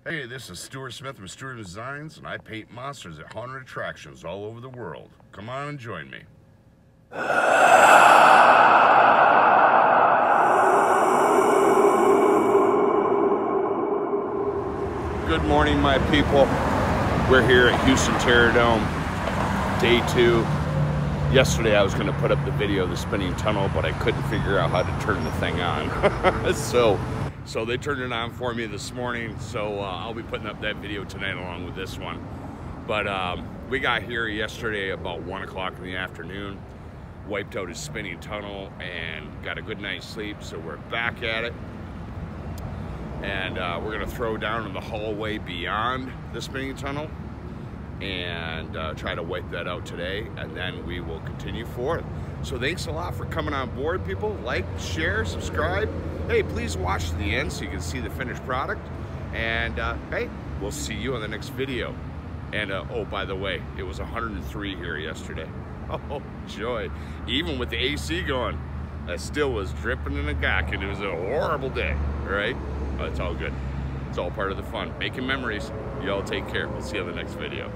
Hey, this is Stuart Smith from Stuart Designs, and I paint monsters at haunted attractions all over the world. Come on and join me. Good morning, my people. We're here at Houston Terrordome, day 2. Yesterday I was going to put up the video of the spinning tunnel, but I couldn't figure out how to turn the thing on. So they turned it on for me this morning, so I'll be putting up that video tonight along with this one. But we got here yesterday about 1 o'clock in the afternoon, wiped out his spinning tunnel, and got a good night's sleep, so we're back at it. And we're going to throw down in the hallway beyond the spinning tunnel and try to wipe that out today, and then we will continue forth. So thanks a lot for coming on board, people. Like, share, subscribe. Hey, please watch to the end so you can see the finished product. And hey, we'll see you on the next video. And oh, by the way, it was 103 here yesterday. Oh, joy. Even with the AC going, I still was dripping in the gack, and it was a horrible day, right? But it's all good. It's all part of the fun. Making memories. Y'all take care. We'll see you on the next video.